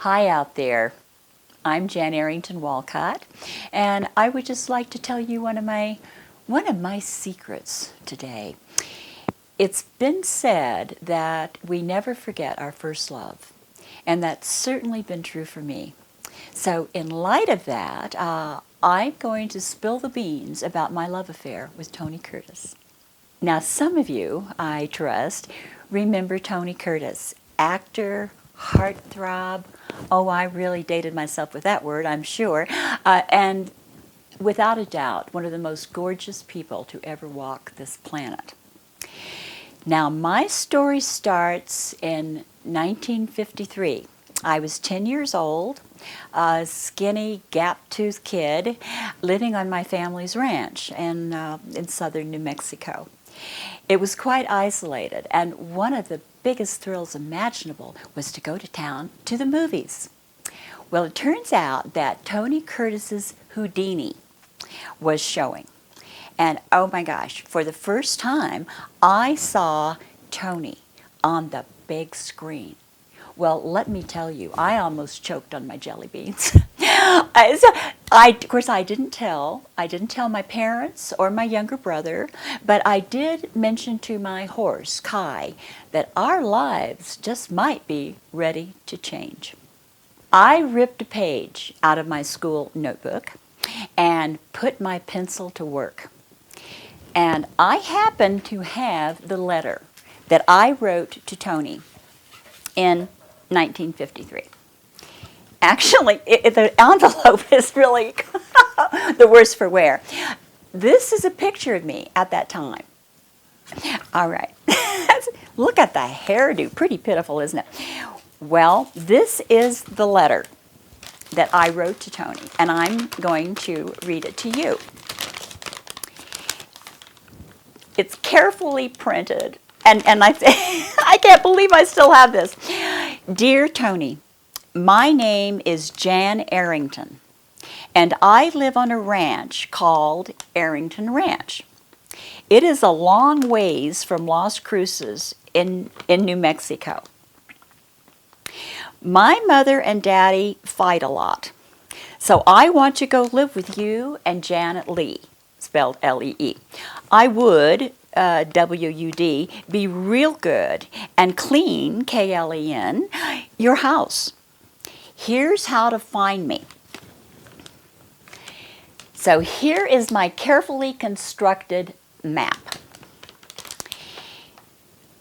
Hi out there. I'm Jan Arrington-Wolcott, and I would just like to tell you one of my secrets today. It's been said that we never forget our first love, and that's certainly been true for me. So in light of that, I'm going to spill the beans about my love affair with Tony Curtis. Now, some of you, I trust, remember Tony Curtis, actor, heartthrob. Oh, I really dated myself with that word, I'm sure. And without a doubt, one of the most gorgeous people to ever walk this planet. Now, my story starts in 1953. I was 10 years old, a skinny, gap-toothed kid living on my family's ranch in southern New Mexico. It was quite isolated, and one of the biggest thrills imaginable was to go to town to the movies. Well, it turns out that Tony Curtis's Houdini was showing. And oh my gosh, for the first time, I saw Tony on the big screen. Well, let me tell you, I almost choked on my jelly beans. Of course, I didn't tell my parents or my younger brother, but I did mention to my horse, Kai, that our lives just might be ready to change. I ripped a page out of my school notebook and put my pencil to work. And I happened to have the letter that I wrote to Tony in 1953. Actually, the envelope is really the worse for wear. This is a picture of me at that time. All right. Look at the hairdo. Pretty pitiful, isn't it? Well, this is the letter that I wrote to Tony, and I'm going to read it to you. It's carefully printed, and I can't believe I still have this. Dear Tony, my name is Jan Arrington, and I live on a ranch called Arrington Ranch. It is a long ways from Las Cruces in New Mexico. My mother and daddy fight a lot, so I want to go live with you and Janet Lee, spelled L-E-E. I would, W-U-D, be real good and clean, K-L-E-N, your house. Here's how to find me. So here is my carefully constructed map,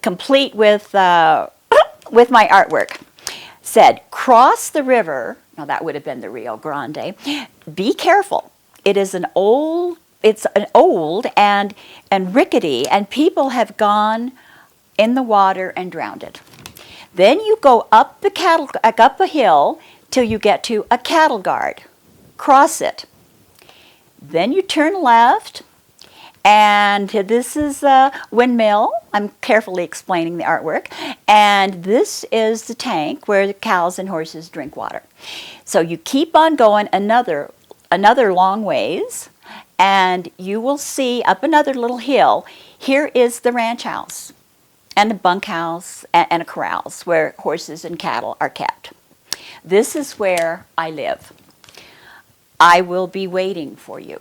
complete with my artwork. Said, cross the river. Now that would have been the Rio Grande. Be careful. It's an old and rickety, and people have gone in the water and drowned it. Then you go up a hill till you get to a cattle guard. Cross it. Then you turn left, and this is a windmill. I'm carefully explaining the artwork. And this is the tank where the cows and horses drink water. So you keep on going another long ways, and you will see up another little hill. Here is the ranch house and a bunkhouse and a corrals where horses and cattle are kept. This is where I live. I will be waiting for you.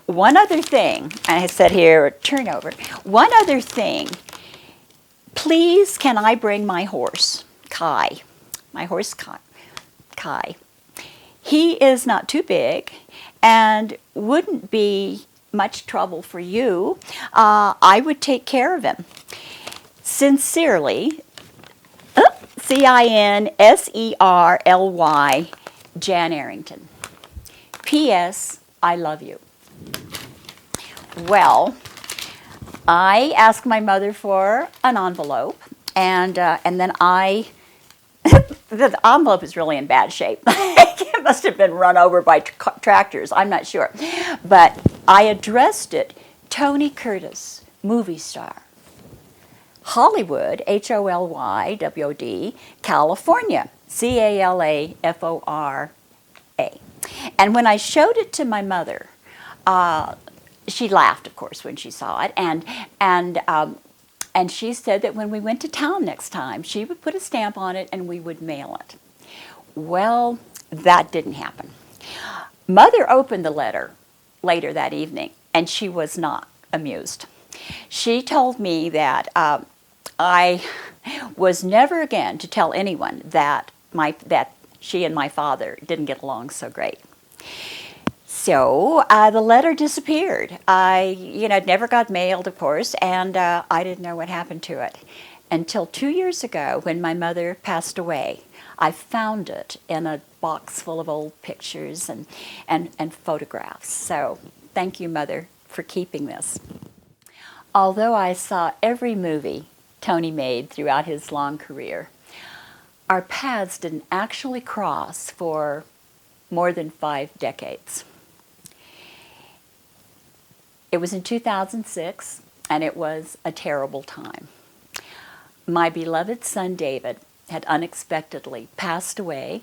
One other thing, I said here, turnover. One other thing, please can I bring my horse, Kai? My horse, Kai. He is not too big and wouldn't be much trouble for you. I would take care of him. Sincerely, C-I-N-S-E-R-L-Y, Jan Arrington. P.S. I love you. Well, I asked my mother for an envelope, and then the envelope is really in bad shape. It must have been run over by tractors, I'm not sure. But I addressed it, Tony Curtis, movie star. Hollywood, H-O-L-Y-W-O-D, California, C-A-L-A-F-O-R-A. And when I showed it to my mother, she laughed, of course, when she saw it, and And she said that when we went to town next time, she would put a stamp on it and we would mail it. Well, that didn't happen. Mother opened the letter later that evening, and she was not amused. She told me that I was never again to tell anyone that she and my father didn't get along so great. So the letter disappeared. It never got mailed, of course, and I didn't know what happened to it until 2 years ago when my mother passed away. I found it in a box full of old pictures and photographs. So thank you, Mother, for keeping this. Although I saw every movie Tony made throughout his long career, our paths didn't actually cross for more than 5 decades. It was in 2006, and it was a terrible time. My beloved son David had unexpectedly passed away,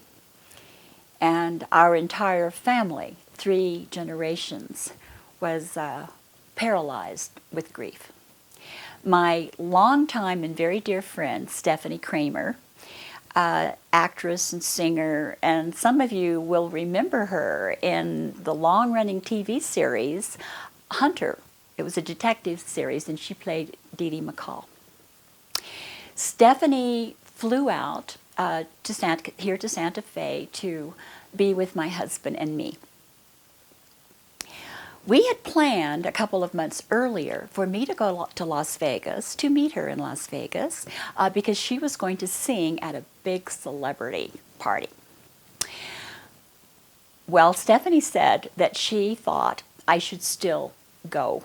and our entire family, 3 generations, was paralyzed with grief. My longtime and very dear friend, Stephanie Kramer, actress and singer, and some of you will remember her in the long-running TV series Hunter. It was a detective series, and she played Dee Dee McCall. Stephanie flew out here to Santa Fe to be with my husband and me. We had planned a couple of months earlier for me to go to Las Vegas, to meet her in Las Vegas, because she was going to sing at a big celebrity party. Well, Stephanie said that she thought I should still go.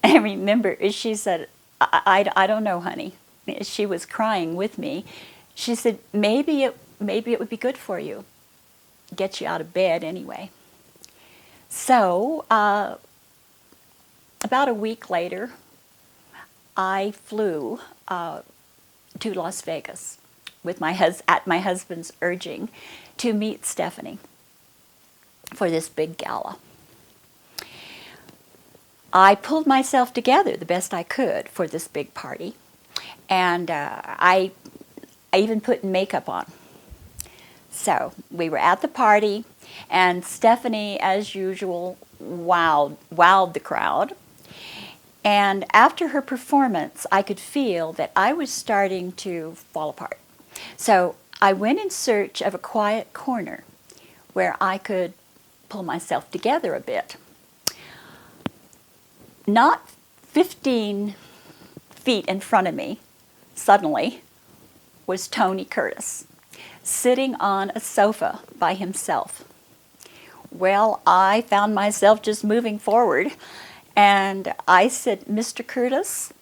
And remember, she said, I don't know, honey. She was crying with me. She said, maybe it would be good for you. Get you out of bed anyway. So, about a week later, I flew to Las Vegas with at my husband's urging to meet Stephanie for this big gala. I pulled myself together the best I could for this big party, and I even put makeup on. So we were at the party, and Stephanie, as usual, wowed the crowd. And after her performance, I could feel that I was starting to fall apart. So I went in search of a quiet corner where I could pull myself together a bit. Not 15 feet in front of me, suddenly, was Tony Curtis, sitting on a sofa by himself. Well, I found myself just moving forward, and I said, Mr. Curtis,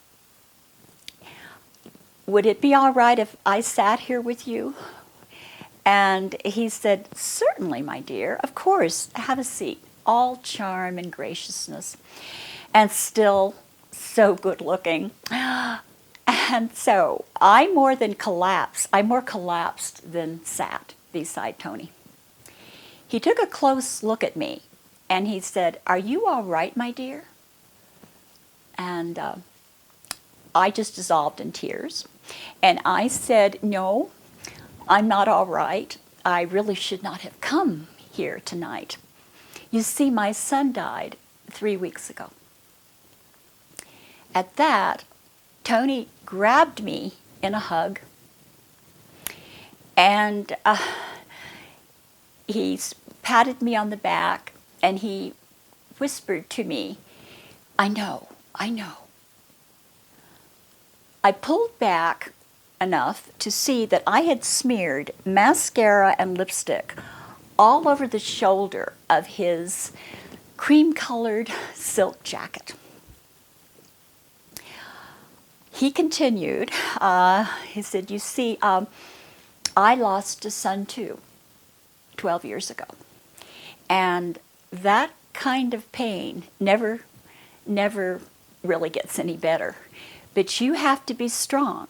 would it be all right if I sat here with you? And he said, certainly, my dear, of course, have a seat. All charm and graciousness, and still so good looking. And so I more collapsed than sat beside Tony. He took a close look at me, and he said, are you all right, my dear? And I just dissolved in tears. And I said, no, I'm not all right. I really should not have come here tonight. You see, my son died 3 weeks ago. At that, Tony grabbed me in a hug, and he patted me on the back, and he whispered to me, I know. I pulled back enough to see that I had smeared mascara and lipstick all over the shoulder of his cream-colored silk jacket. He continued, he said, you see, I lost a son too, 12 years ago. And that kind of pain never really gets any better. But you have to be strong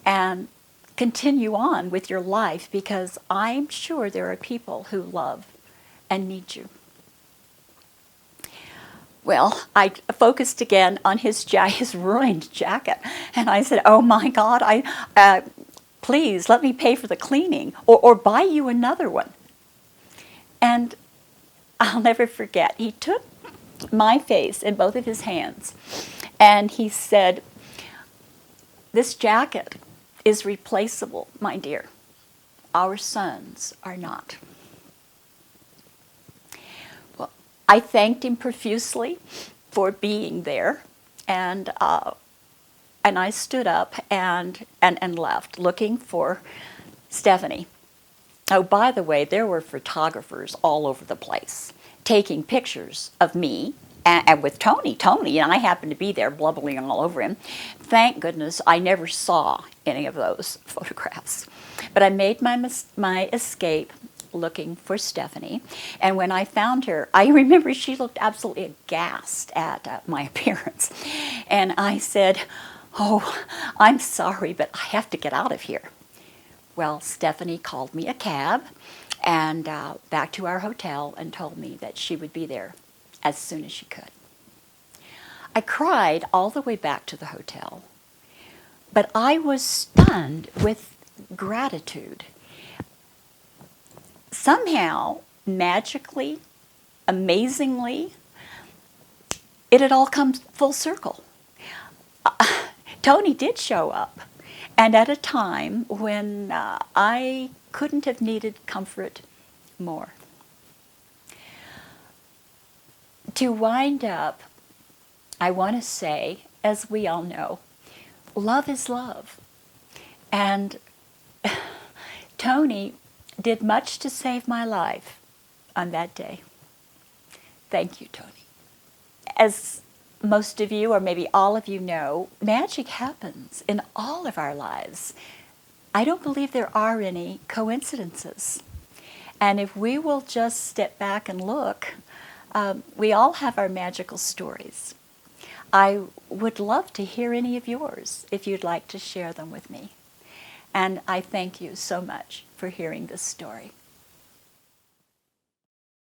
and continue on with your life, because I'm sure there are people who love and need you. Well, I focused again on his ruined jacket, and I said, "Oh my God, please let me pay for the cleaning, or buy you another one." And I'll never forget, he took my face in both of his hands, and he said, "This jacket is replaceable, my dear. Our sons are not." Well, I thanked him profusely for being there, and I stood up and left, looking for Stephanie. Oh, by the way, there were photographers all over the place taking pictures of me and with Tony. And I happened to be there, blubbering all over him. Thank goodness I never saw any of those photographs. But I made my escape looking for Stephanie. And when I found her, I remember she looked absolutely aghast at my appearance. And I said, "Oh, I'm sorry, but I have to get out of here." Well, Stephanie called me a cab and back to our hotel and told me that she would be there as soon as she could. I cried all the way back to the hotel, but I was stunned with gratitude. Somehow, magically, amazingly, it had all come full circle. Tony did show up, and at a time when I couldn't have needed comfort more. To wind up, I want to say, as we all know, love is love. And Tony did much to save my life on that day. Thank you, Tony. As most of you, or maybe all of you know, magic happens in all of our lives. I don't believe there are any coincidences. And if we will just step back and look, we all have our magical stories. I would love to hear any of yours if you'd like to share them with me. And I thank you so much for hearing this story.